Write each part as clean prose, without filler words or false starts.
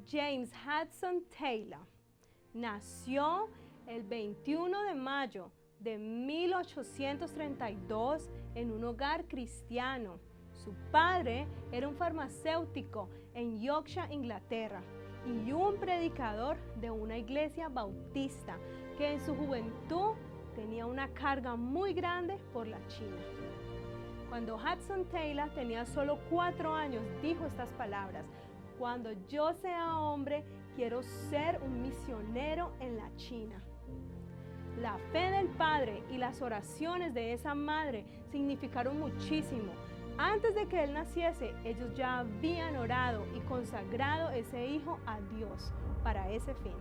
James Hudson Taylor nació el 21 de mayo de 1832 en un hogar cristiano. Su padre era un farmacéutico en Yorkshire, Inglaterra, y un predicador de una iglesia bautista que en su juventud tenía una carga muy grande por la China. Cuando Hudson Taylor tenía solo 4 años, dijo estas palabras: "Cuando yo sea hombre, quiero ser un misionero en la China". La fe del padre y las oraciones de esa madre significaron muchísimo. Antes de que él naciese, ellos ya habían orado y consagrado ese hijo a Dios para ese fin.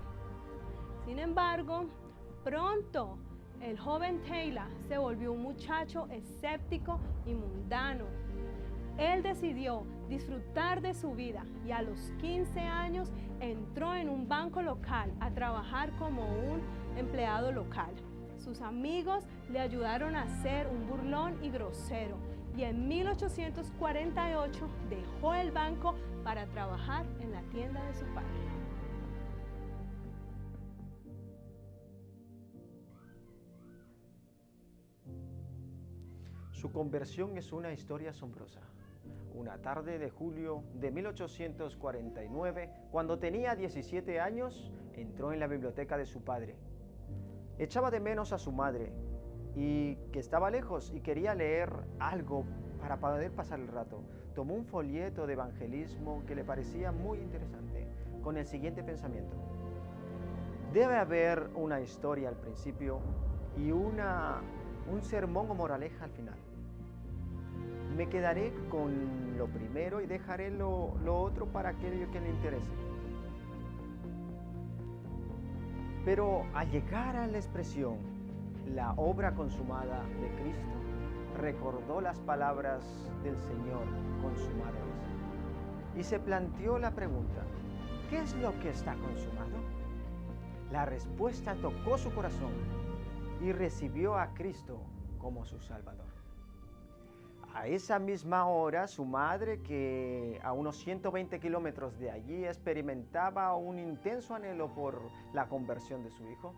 Sin embargo, pronto el joven Taylor se volvió un muchacho escéptico y mundano. Él decidió disfrutar de su vida y a los 15 años entró en un banco local a trabajar como un empleado local. Sus amigos le ayudaron a ser un burlón y grosero, y en 1848 dejó el banco para trabajar en la tienda de su padre. Su conversión es una historia asombrosa. Una tarde de julio de 1849, cuando tenía 17 años, entró en la biblioteca de su padre. Echaba de menos a su madre y que estaba lejos y quería leer algo para poder pasar el rato. Tomó un folleto de evangelismo que le parecía muy interesante, con el siguiente pensamiento: debe haber una historia al principio y un sermón o moraleja al final. Me quedaré con lo primero y dejaré lo otro para aquello que le interese. Pero al llegar a la expresión "la obra consumada de Cristo", recordó las palabras del Señor consumadas y se planteó la pregunta: ¿qué es lo que está consumado? La respuesta tocó su corazón y recibió a Cristo como su Salvador. A esa misma hora, su madre, que a unos 120 kilómetros de allí experimentaba un intenso anhelo por la conversión de su hijo,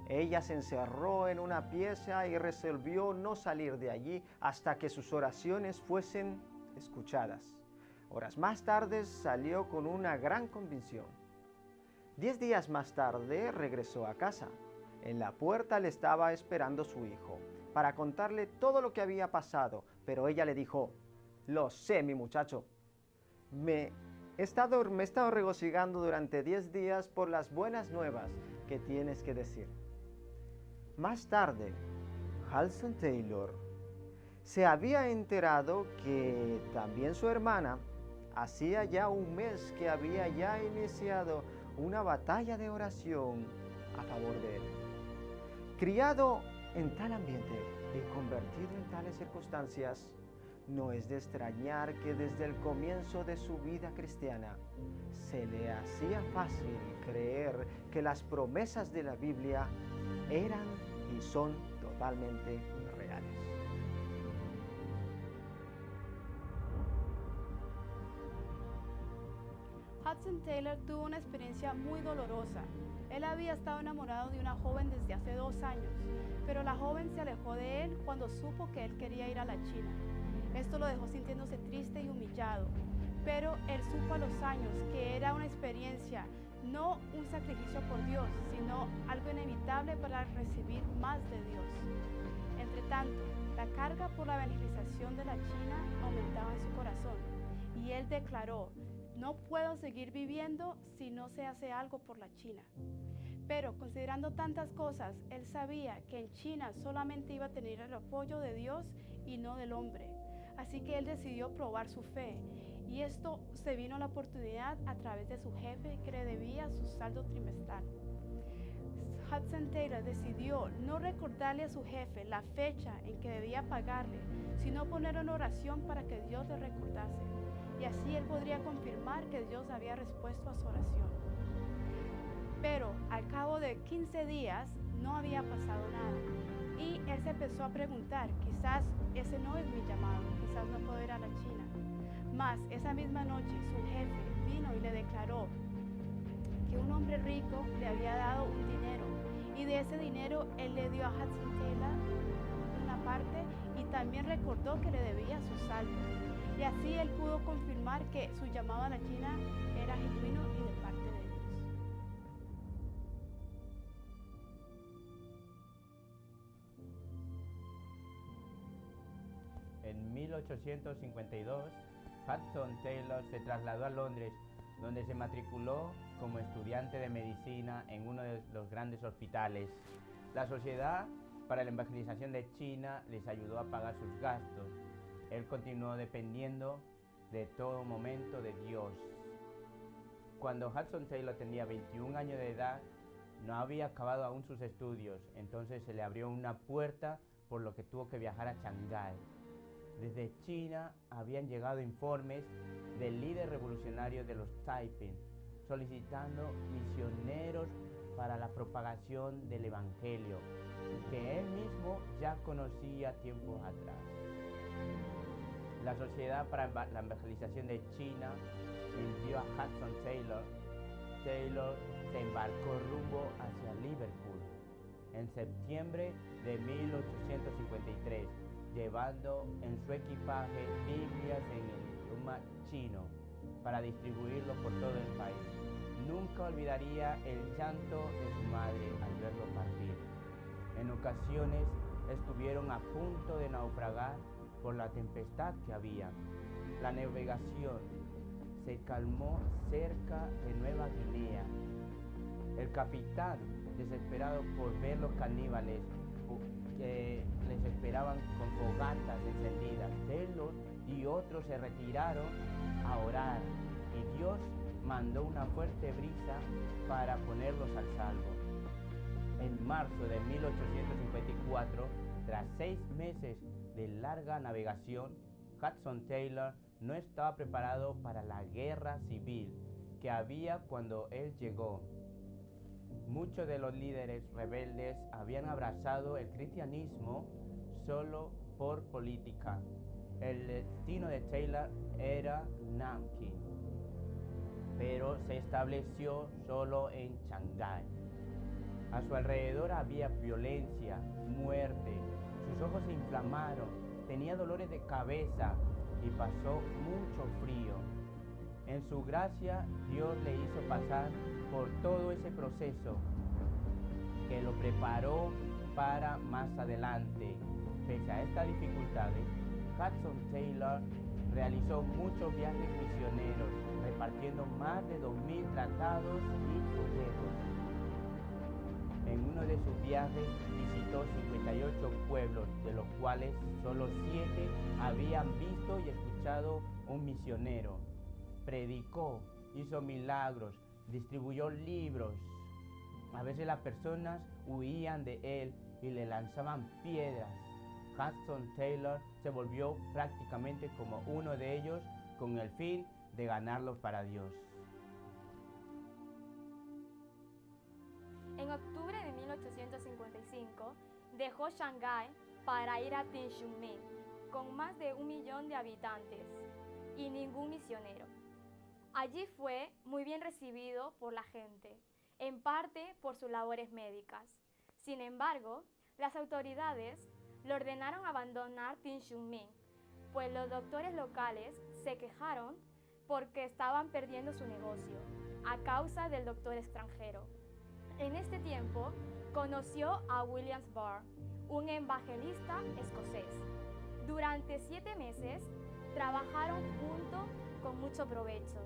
ella se encerró en una pieza y resolvió no salir de allí hasta que sus oraciones fuesen escuchadas. Horas más tarde salió con una gran convicción. 10 días más tarde regresó a casa. En la puerta le estaba esperando su hijo para contarle todo lo que había pasado, pero ella le dijo: "Lo sé, mi muchacho. Me he estado regocijando durante 10 días por las buenas nuevas que tienes que decir". Más tarde, Hudson Taylor se había enterado que también su hermana hacía ya un mes que había ya iniciado una batalla de oración a favor de él. Criado en tal ambiente y convertido en tales circunstancias, no es de extrañar que desde el comienzo de su vida cristiana se le hacía fácil creer que las promesas de la Biblia eran y son totalmente reales. Hudson Taylor tuvo una experiencia muy dolorosa. Él había estado enamorado de una joven desde hace 2 años, pero la joven se alejó de él cuando supo que él quería ir a la China. Esto lo dejó sintiéndose triste y humillado, pero él supo a los años que era una experiencia, no un sacrificio por Dios, sino algo inevitable para recibir más de Dios. Entre tanto, la carga por la evangelización de la China aumentaba en su corazón, y él declaró: "No puedo seguir viviendo si no se hace algo por la China". Pero considerando tantas cosas, él sabía que en China solamente iba a tener el apoyo de Dios y no del hombre. Así que él decidió probar su fe, y esto se vino a la oportunidad a través de su jefe, que le debía su saldo trimestral. Hudson Taylor decidió no recordarle a su jefe la fecha en que debía pagarle, sino poner una oración para que Dios le recordase, y así él podría confirmar que Dios había respuesto a su oración. Pero al cabo de 15 días no había pasado nada, y él se empezó a preguntar: quizás ese no es mi llamado, quizás no puedo ir a la China. Mas esa misma noche su jefe vino y le declaró: que un hombre rico le había dado un dinero, y de ese dinero él le dio a Hudson Taylor una parte y también recordó que le debía su saldo. Y así él pudo confirmar que su llamado a la China era genuino y de parte de Dios. En 1852, Hudson Taylor se trasladó a Londres, donde se matriculó como estudiante de medicina en uno de los grandes hospitales. La Sociedad para la Evangelización de China les ayudó a pagar sus gastos. Él continuó dependiendo de todo momento de Dios. Cuando Hudson Taylor tenía 21 años de edad, no había acabado aún sus estudios, entonces se le abrió una puerta por lo que tuvo que viajar a Shanghái. Desde China habían llegado informes del líder revolucionario de los Taiping, solicitando misioneros para la propagación del Evangelio, que él mismo ya conocía tiempos atrás. La Sociedad para la Evangelización de China envió a Hudson Taylor. Taylor se embarcó rumbo hacia Liverpool en septiembre de 1853, llevando en su equipaje Biblias en el idioma chino para distribuirlo por todo el país. Nunca olvidaría el llanto de su madre al verlo partir. En ocasiones estuvieron a punto de naufragar por la tempestad que había. La navegación se calmó cerca de Nueva Guinea. El capitán, desesperado por ver los caníbales que les esperaban con fogatas encendidas, Taylor y otros se retiraron a orar, y Dios mandó una fuerte brisa para ponerlos al salvo. En marzo de 1854, tras 6 meses de larga navegación, Hudson Taylor no estaba preparado para la guerra civil que había cuando él llegó. Muchos de los líderes rebeldes habían abrazado el cristianismo solo por política. El destino de Taylor era Nanking, pero se estableció solo en Shanghái. A su alrededor había violencia, muerte, sus ojos se inflamaron, tenía dolores de cabeza y pasó mucho frío. En su gracia, Dios le hizo pasar por todo ese proceso que lo preparó para más adelante. Pese a estas dificultades, Hudson Taylor realizó muchos viajes misioneros, repartiendo más de 2.000 tratados y folletos. En uno de sus viajes visitó 58 pueblos, de los cuales solo 7 habían visto y escuchado un misionero. Predicó, hizo milagros, distribuyó libros. A veces las personas huían de él y le lanzaban piedras. Hudson Taylor se volvió prácticamente como uno de ellos, con el fin de ganarlos para Dios. En octubre de 1855 dejó Shanghái para ir a Tianjin, con más de 1 millón de habitantes y ningún misionero. Allí fue muy bien recibido por la gente, en parte por sus labores médicas. Sin embargo, las autoridades le ordenaron abandonar Tianjin, pues los doctores locales se quejaron porque estaban perdiendo su negocio a causa del doctor extranjero. En este tiempo, conoció a William Barr, un evangelista escocés. Durante 7 meses, trabajaron juntos con mucho provecho.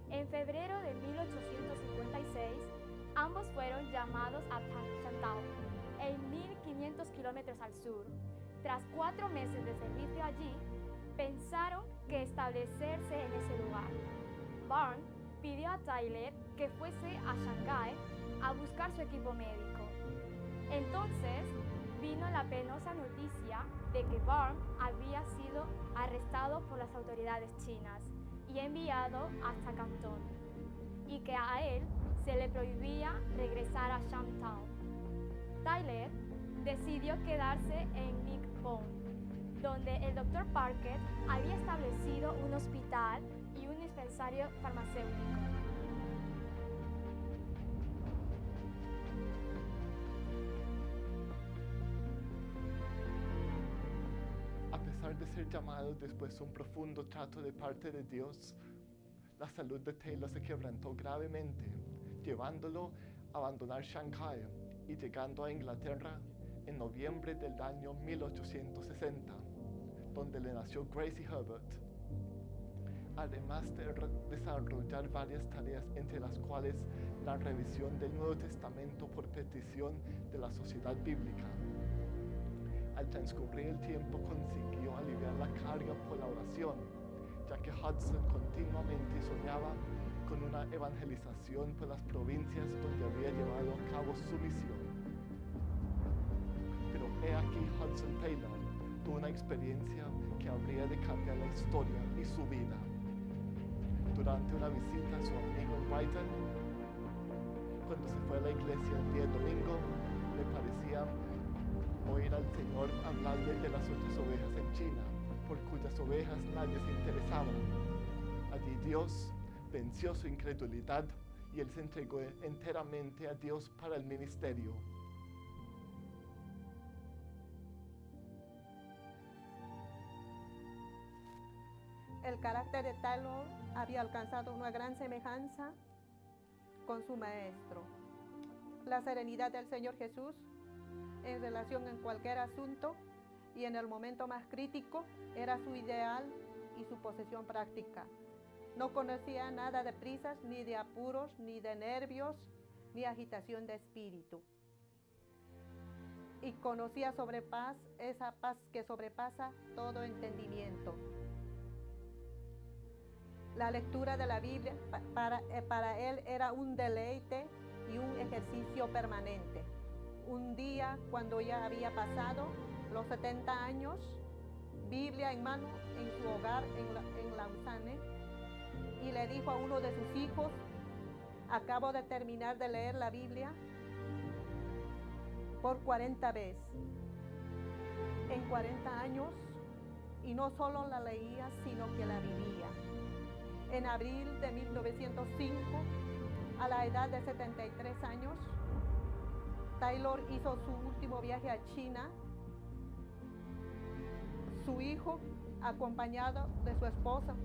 En febrero de 1856, ambos fueron llamados a Shantou, en 1.500 kilómetros al sur. Tras 4 meses de servicio allí, pensaron que establecerse en ese lugar. Barr pidió a Taylor que fuese a Shanghái a buscar su equipo médico. Entonces vino la penosa noticia de que Barr había sido arrestado por las autoridades chinas y enviado hasta Cantón, y que a él se le prohibía regresar a Shantou. Taylor decidió quedarse en Ningbo, donde el Dr. Parker había establecido un hospital y un dispensario farmacéutico. de ser llamado después de un profundo trato de parte de Dios, la salud de Taylor se quebrantó gravemente, llevándolo a abandonar Shanghái y llegando a Inglaterra en noviembre del año 1860, donde le nació Gracie Herbert. Además de desarrollar varias tareas, entre las cuales la revisión del Nuevo Testamento por petición de la Sociedad Bíblica. Al transcurrir el tiempo consiguió aliviar la carga por la oración, ya que Hudson continuamente soñaba con una evangelización por las provincias donde había llevado a cabo su misión. Pero he aquí Hudson Taylor tuvo una experiencia que habría de cambiar la historia y su vida. Durante una visita a su amigo en Brighton, cuando se fue a la iglesia el día domingo, le parecía oír al Señor hablarle de las otras ovejas en China, por cuyas ovejas nadie se interesaba. Allí Dios venció su incredulidad y él se entregó enteramente a Dios para el ministerio. El carácter de Taylor había alcanzado una gran semejanza con su maestro. La serenidad del Señor Jesús en relación en cualquier asunto y en el momento más crítico era su ideal y su posesión práctica. No conocía nada de prisas, ni de apuros, ni de nervios, ni agitación de espíritu. Y conocía sobre paz, esa paz que sobrepasa todo entendimiento. La lectura de la Biblia para él era un deleite y un ejercicio permanente. Un día, cuando ya había pasado los 70 años, Biblia en mano en su hogar en Lausanne, y le dijo a uno de sus hijos: acabo de terminar de leer la Biblia por 40 veces. En 40 años, y no solo la leía, sino que la vivía. En abril de 1905, a la edad de 73 años, Taylor hizo su último viaje a China. Su hijo, acompañado de su esposa,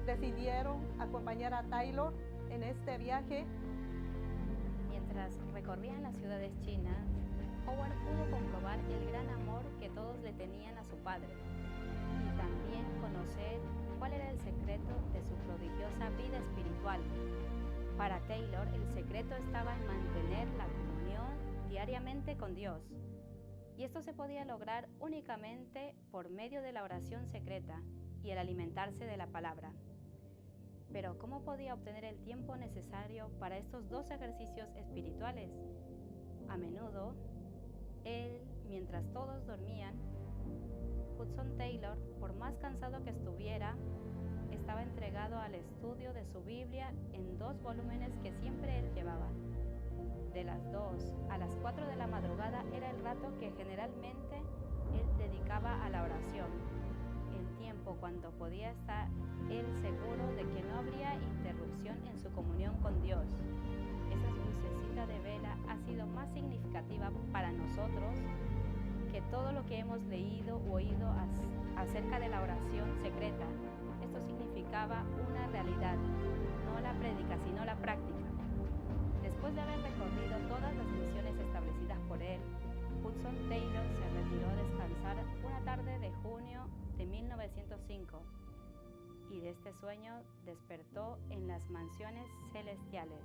decidieron acompañar a Taylor en este viaje. Mientras recorrían las ciudades chinas, Howard pudo comprobar el gran amor que todos le tenían a su padre y también conocer cuál era el secreto de su prodigiosa vida espiritual. Para Taylor, el secreto estaba en mantener la comunión diariamente con Dios, y esto se podía lograr únicamente por medio de la oración secreta y el alimentarse de la palabra. Pero ¿cómo podía obtener el tiempo necesario para estos dos ejercicios espirituales? A menudo, él, mientras todos dormían, Hudson Taylor, por más cansado que estuviera, estaba entregado al estudio de su Biblia en 2 volúmenes que siempre él llevaba. De las 2 a las 4 de la madrugada era el rato que generalmente él dedicaba a la oración, el tiempo cuando podía estar él seguro de que no habría interrupción en su comunión con Dios. Esa lucecita de vela ha sido más significativa para nosotros que todo lo que hemos leído o oído acerca de la oración secreta. Esto significaba una realidad, no la prédica, sino la práctica. Después de haber recorrido todas las misiones establecidas por él, Hudson Taylor se retiró a descansar una tarde de junio de 1905 y de este sueño despertó en las mansiones celestiales.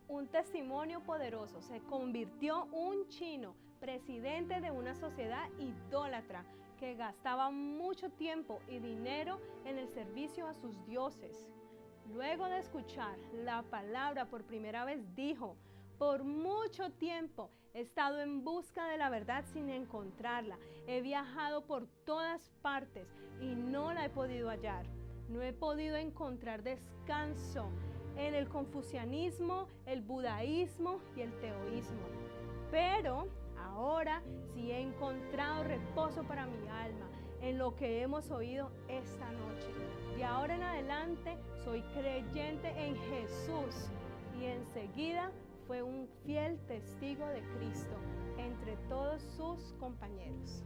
Un testimonio poderoso: se convirtió un chino presidente de una sociedad idólatra que gastaba mucho tiempo y dinero en el servicio a sus dioses. Luego de escuchar la palabra por primera vez, dijo: por mucho tiempo he estado en busca de la verdad sin encontrarla. He viajado por todas partes y no la he podido hallar. No he podido encontrar descanso en el confucianismo, el budaísmo y el teoísmo. Pero ahora sí he encontrado reposo para mi alma en lo que hemos oído esta noche. De ahora en adelante soy creyente en Jesús y enseguida fue un fiel testigo de Cristo entre todos sus compañeros.